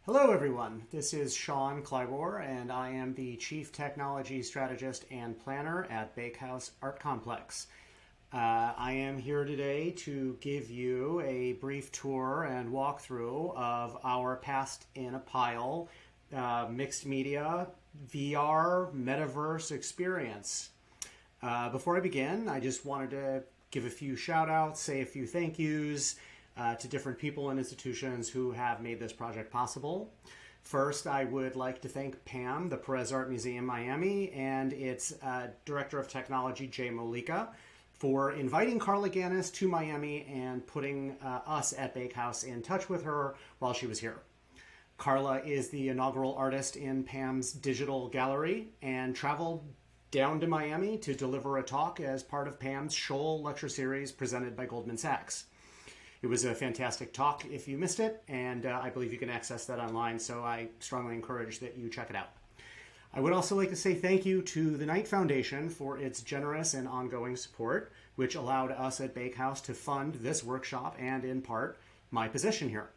Hello, everyone. This is Sean Clybor, and I am the Chief Technology Strategist and Planner at Bakehouse Art Complex. I am here today to give you a brief tour and walkthrough of our Past in a Pile mixed media VR metaverse experience. Before I begin, I just wanted to give a few shout outs, say a few thank yous to different people and institutions who have made this project possible. First, I would like to thank Pam, the Perez Art Museum Miami, and its Director of Technology, Jay Molika, for inviting Carla Ganis to Miami and putting us at Bakehouse in touch with her while she was here. Carla is the inaugural artist in Pam's digital gallery and traveled down to Miami to deliver a talk as part of Pam's Shoal lecture series presented by Goldman Sachs. It was a fantastic talk if you missed it, and I believe you can access that online, so I strongly encourage that you check it out. I would also like to say thank you to the Knight Foundation for its generous and ongoing support, which allowed us at Bakehouse to fund this workshop and, in part, my position here.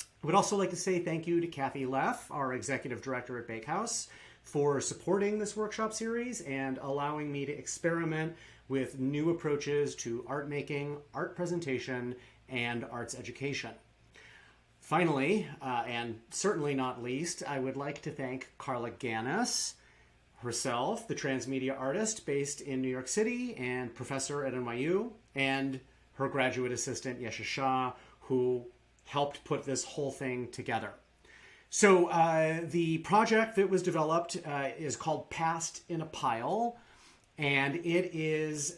I would also like to say thank you to Kathy Leff, our Executive Director at Bakehouse, for supporting this workshop series and allowing me to experiment with new approaches to art making, art presentation, and arts education. Finally, and certainly not least, I would like to thank Carla Ganis, herself, the transmedia artist based in New York City and professor at NYU, and her graduate assistant, Yesha Shah, who helped put this whole thing together. So the project that was developed is called Past in a Pile, and it is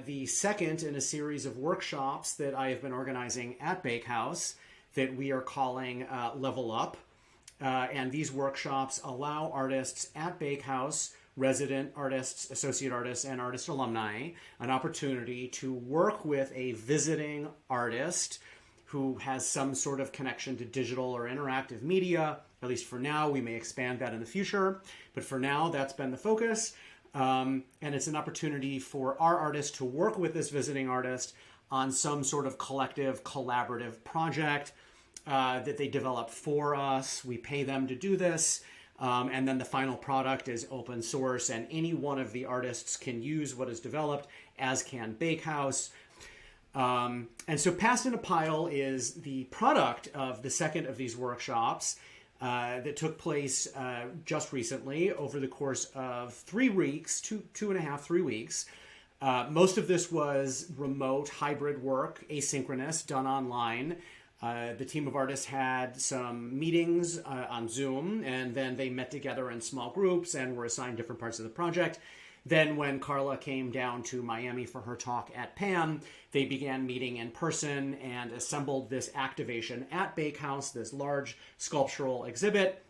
the second in a series of workshops that I have been organizing at Bakehouse that we are calling Level Up. And these workshops allow artists at Bakehouse, resident artists, associate artists, and artist alumni, an opportunity to work with a visiting artist who has some sort of connection to digital or interactive media. At least for now, we may expand that in the future. But for now, that's been the focus. And it's an opportunity for our artists to work with this visiting artist on some sort of collective, collaborative project that they develop for us. We pay them to do this. And then the final product is open source, and any one of the artists can use what is developed, as can Bakehouse. And so Past in a Pile is the product of the second of these workshops that took place just recently over the course of 3 weeks, two and a half, 3 weeks. Most of this was remote, hybrid work, asynchronous, done online. The team of artists had some meetings on Zoom, and then they met together in small groups and were assigned different parts of the project. Then when Carla came down to Miami for her talk at PAM, they began meeting in person and assembled this activation at Bakehouse, this large sculptural exhibit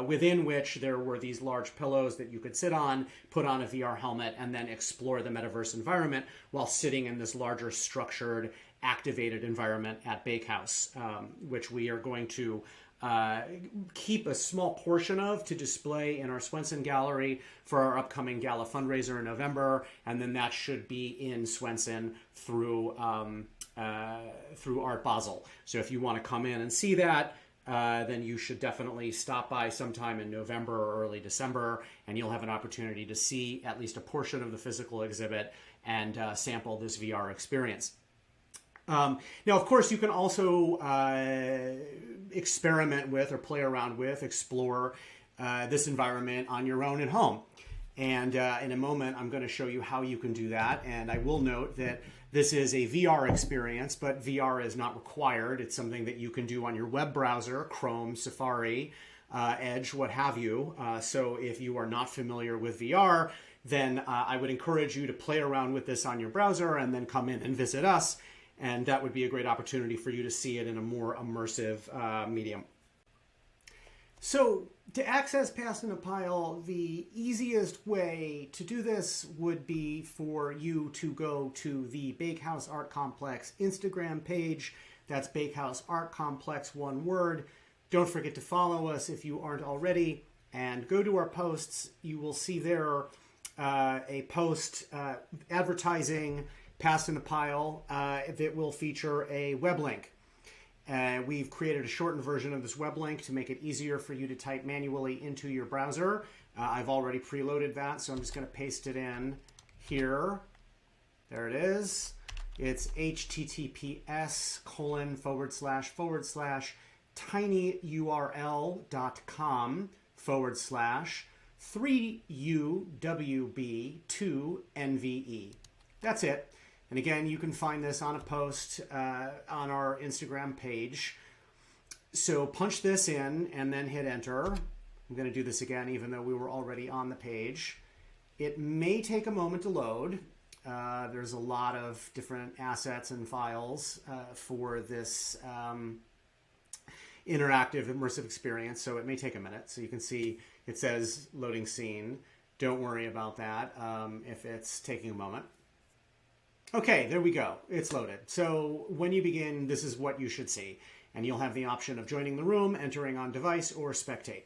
within which there were these large pillows that you could sit on, put on a VR helmet, and then explore the metaverse environment while sitting in this larger structured, activated environment at Bakehouse, which we are going to keep a small portion of to display in our Swenson Gallery for our upcoming gala fundraiser in November, and then that should be in Swenson through Art Basel. So if you want to come in and see that, then you should definitely stop by sometime in November or early December, and you'll have an opportunity to see at least a portion of the physical exhibit and sample this VR experience. Now, of course, you can also experiment with or play around with, explore this environment on your own at home. And in a moment, I'm going to show you how you can do that. And I will note that this is a VR experience, but VR is not required. It's something that you can do on your web browser, Chrome, Safari, Edge, what have you. So if you are not familiar with VR, then I would encourage you to play around with this on your browser and then come in and visit us. And that would be a great opportunity for you to see it in a more immersive medium. So to access Past in a Pile, the easiest way to do this would be for you to go to the Bakehouse Art Complex Instagram page. That's Bakehouse Art Complex, one word. Don't forget to follow us if you aren't already. And go to our posts. You will see there a post advertising Past in a Pile that will feature a web link. We've created a shortened version of this web link to make it easier for you to type manually into your browser. I've already preloaded that, so I'm just going to paste it in here. There it is. It's https://tinyurl.com/3UWB2NVE. That's it. And again, you can find this on a post on our Instagram page. So punch this in and then hit enter. I'm going to do this again, even though we were already on the page. It may take a moment to load. There's a lot of different assets and files for this interactive immersive experience, so it may take a minute. So you can see it says loading scene. Don't worry about that if it's taking a moment. Okay, there we go. It's loaded. So when you begin, this is what you should see. And you'll have the option of joining the room, entering on device, or spectate.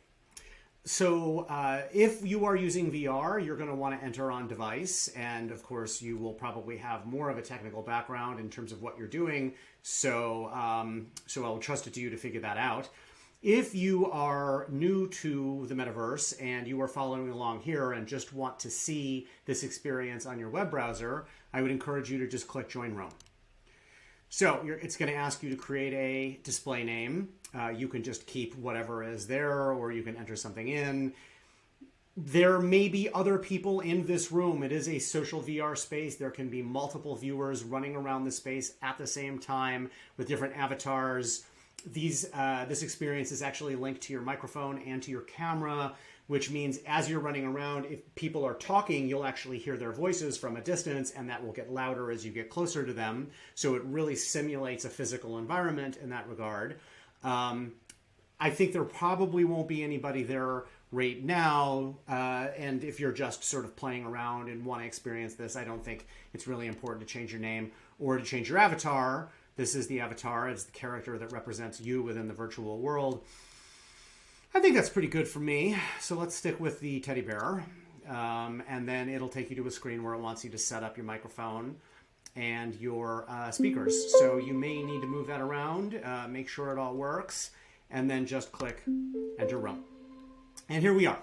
So if you are using VR, you're going to want to enter on device. And of course, you will probably have more of a technical background in terms of what you're doing. So I'll trust it to you to figure that out. If you are new to the metaverse and you are following along here and just want to see this experience on your web browser, I would encourage you to just click Join Room. So it's going to ask you to create a display name. You can just keep whatever is there, or you can enter something in. There may be other people in this room. It is a social VR space. There can be multiple viewers running around the space at the same time with different avatars. This experience is actually linked to your microphone and to your camera, which means as you're running around, if people are talking, you'll actually hear their voices from a distance, and that will get louder as you get closer to them. So it really simulates a physical environment in that regard. I think there probably won't be anybody there right now, and if you're just sort of playing around and want to experience this, I don't think it's really important to change your name or to change your avatar. This is the avatar. It's the character that represents you within the virtual world. I think that's pretty good for me. So let's stick with the teddy bear. And then it'll take you to a screen where it wants you to set up your microphone and your speakers. So you may need to move that around, make sure it all works, and then just click Enter Room. And here we are.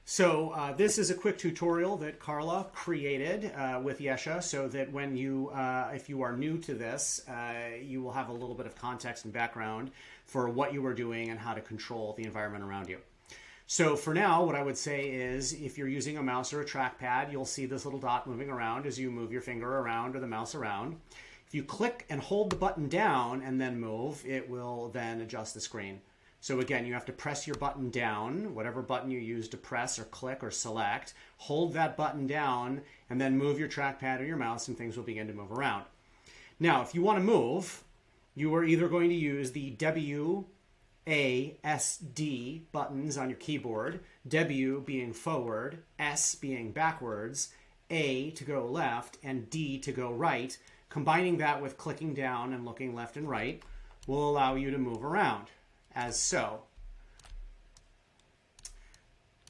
So this is a quick tutorial that Carla created with Yesha, so that when you, if you are new to this, you will have a little bit of context and background for what you are doing and how to control the environment around you. So for now, what I would say is if you're using a mouse or a trackpad, you'll see this little dot moving around as you move your finger around or the mouse around. If you click and hold the button down and then move, it will then adjust the screen. So again, you have to press your button down, whatever button you use to press or click or select, hold that button down, and then move your trackpad or your mouse, and things will begin to move around. Now, if you want to move, you are either going to use the W, A, S, D buttons on your keyboard, W being forward, S being backwards, A to go left, and D to go right. Combining that with clicking down and looking left and right will allow you to move around, as so.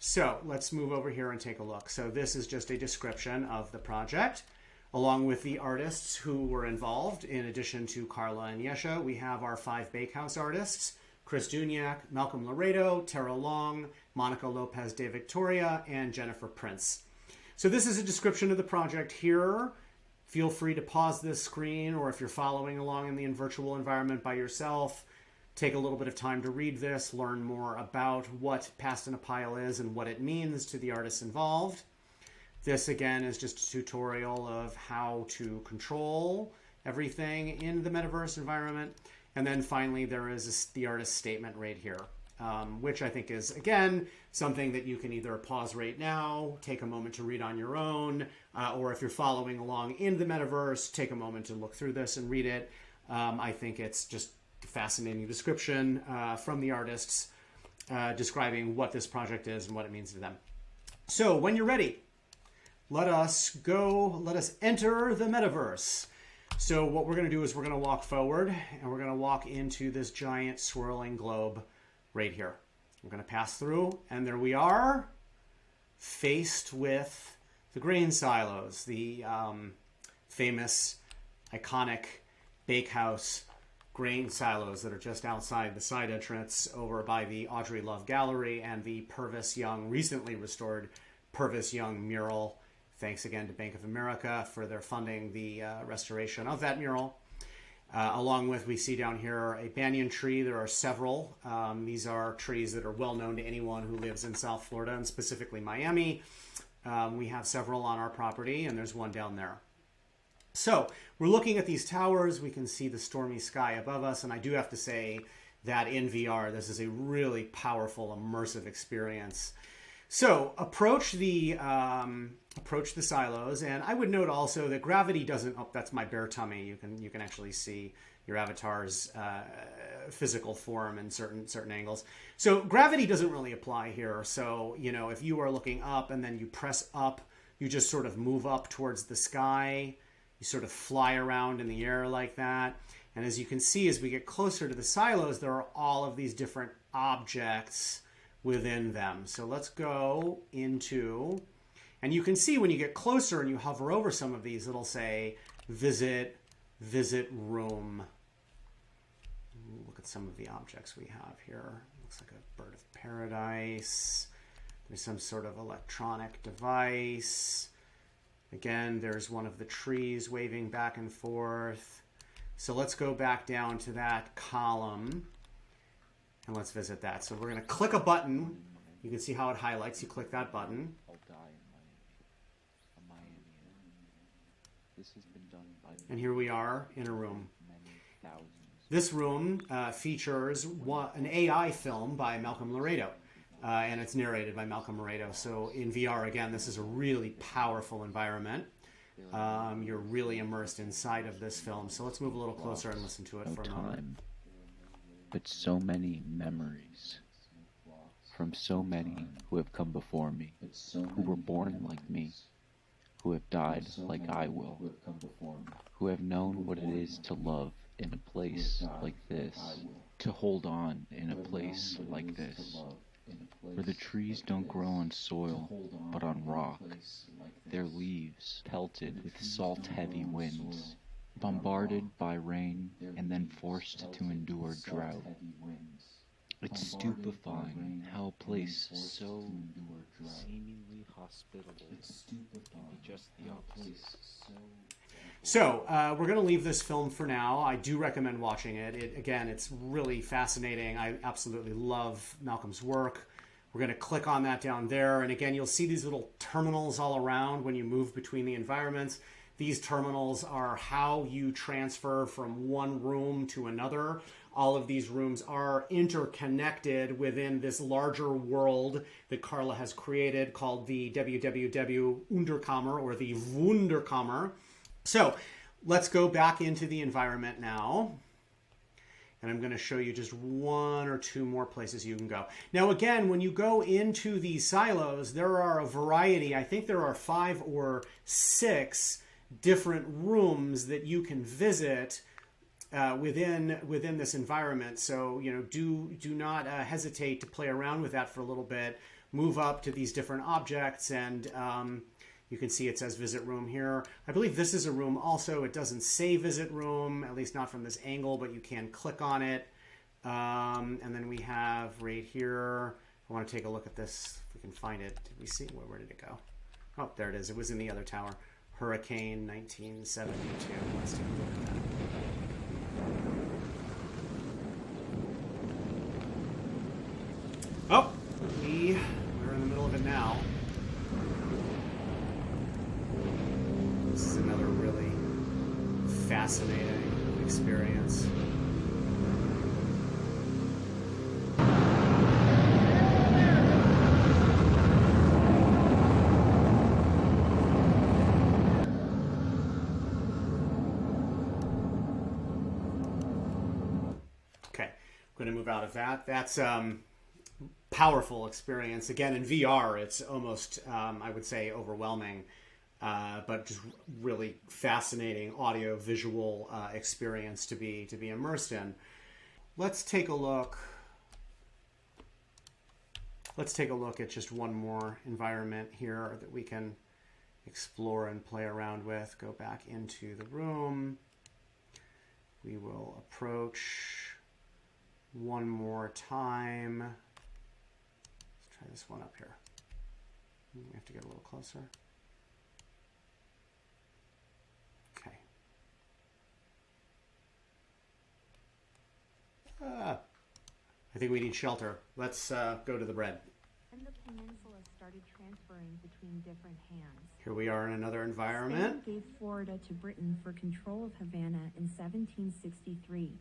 So let's move over here and take a look. So this is just a description of the project, along with the artists who were involved. In addition to Carla and Yesha, we have our 5 Bakehouse artists: Chris Duniak, Malcolm Laredo, Tara Long, Monica Lopez de Victoria, and Jennifer Prince. So this is a description of the project here. Feel free to pause this screen, or if you're following along in the virtual environment by yourself, take a little bit of time to read this, learn more about what Past in a Pile is and what it means to the artists involved. This, again, is just a tutorial of how to control everything in the metaverse environment. And then finally, there is the artist statement right here, which I think is, again, something that you can either pause right now, take a moment to read on your own, or if you're following along in the metaverse, take a moment to look through this and read it. I think it's just a fascinating description from the artists describing what this project is and what it means to them. So when you're ready, let us enter the metaverse. So what we're going to do is we're going to walk forward, and we're going to walk into this giant swirling globe right here. We're going to pass through, and there we are, faced with the grain silos, the famous, iconic bakehouse grain silos that are just outside the side entrance over by the Audrey Love Gallery and the Purvis Young, recently restored Purvis Young mural. Thanks again to Bank of America for their funding the restoration of that mural. Along with, we see down here a banyan tree. There are several. These are trees that are well known to anyone who lives in South Florida and specifically Miami. We have several on our property, and there's one down there. So we're looking at these towers. We can see the stormy sky above us, and I do have to say that in VR, this is a really powerful, immersive experience. So approach the silos, and I would note also that gravity doesn't. Oh, that's my bear tummy. You can actually see your avatar's physical form in certain angles. So gravity doesn't really apply here. So if you are looking up and then you press up, you just sort of move up towards the sky. You sort of fly around in the air like that. And as you can see, as we get closer to the silos, there are all of these different objects within them. So let's go into, and you can see when you get closer and you hover over some of these, it'll say visit room. Look at some of the objects we have here. Looks like a bird of paradise. There's some sort of electronic device. Again, there's one of the trees waving back and forth. So let's go back down to that column and let's visit that. So we're going to click a button. You can see how it highlights. You click that button. I'll die in Miami. This has been done by and here we are in a room. many thousands. This room features an AI film by Malcolm Laredo. And it's narrated by Malcolm Laredo. So in VR, again, this is a really powerful environment. You're really immersed inside of this film. So let's move a little closer and listen to it for a moment. But so many memories from so many who have come before me, who were born like me, who have died like I will, who have known what it is to love in a place like this, to hold on in a place like this, where the trees don't grow on soil, but on rock, their leaves pelted with salt-heavy winds, bombarded by rain and then forced to endure drought. It's stupefying how a place so seemingly hospitable can be just the opposite. So we're going to leave this film for now. I do recommend watching it. Again, it's really fascinating. I absolutely love Malcolm's work. We're going to click on that down there. And again, you'll see these little terminals all around when you move between the environments. These terminals are how you transfer from one room to another. All of these rooms are interconnected within this larger world that Carla has created called the WWW Unterkammer, or the Wunderkammer. So let's go back into the environment now. And I'm going to show you just one or two more places you can go. Now, again, when you go into these silos, there are a variety. I think there are 5 or 6 different rooms that you can visit within this environment. So, do not hesitate to play around with that for a little bit. Move up to these different objects, and you can see it says visit room here. I believe this is a room also. It doesn't say visit room, at least not from this angle, but you can click on it. And then we have right here, I want to take a look at this, if we can find it. Did we see, where did it go? Oh, there it is. It was in the other tower. Hurricane 1972. Let's take a look at that. Oh, we're in the middle of it now. This is another really fascinating experience. Okay, I'm going to move out of that. That's powerful experience. Again, in VR, it's almost, I would say, overwhelming. But just really fascinating audio visual experience to be immersed in. Let's take a look. Let's take a look at just one more environment here that we can explore and play around with. Go back into the room. We will approach one more time. Let's try this one up here. We have to get a little closer. Okay. I think we need shelter. Let's go to the bread. And the peninsula started transferring between different hands. Here we are in another environment. Spain gave Florida to Britain for control of Havana in 1763.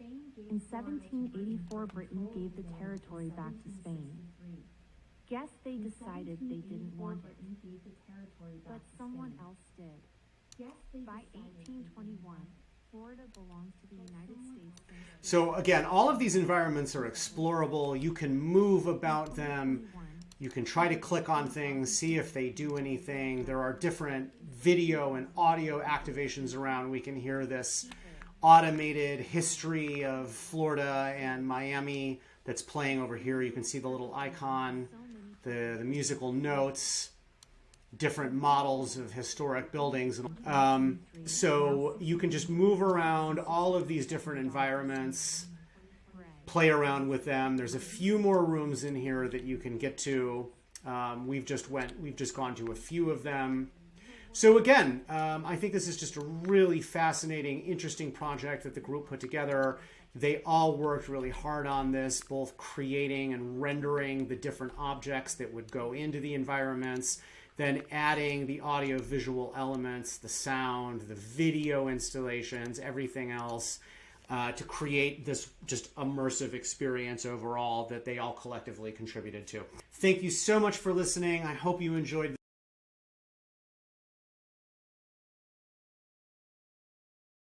In 1784, Britain gave the territory back to Spain. Guess they decided they didn't want it, but someone else did. By 1821, Florida belongs to the United States. So again, all of these environments are explorable. You can move about them. You can try to click on things, see if they do anything. There are different video and audio activations around. We can hear this automated history of Florida and Miami that's playing over here. You can see the little icon, the musical notes, different models of historic buildings. So you can just move around all of these different environments, play around with them. There's a few more rooms in here that you can get to. We've just gone to a few of them. So again, I think this is just a really fascinating, interesting project that the group put together. They all worked really hard on this, both creating and rendering the different objects that would go into the environments, then adding the audio visual elements, the sound, the video installations, everything else, to create this just immersive experience overall that they all collectively contributed to. Thank you so much for listening. I hope you enjoyed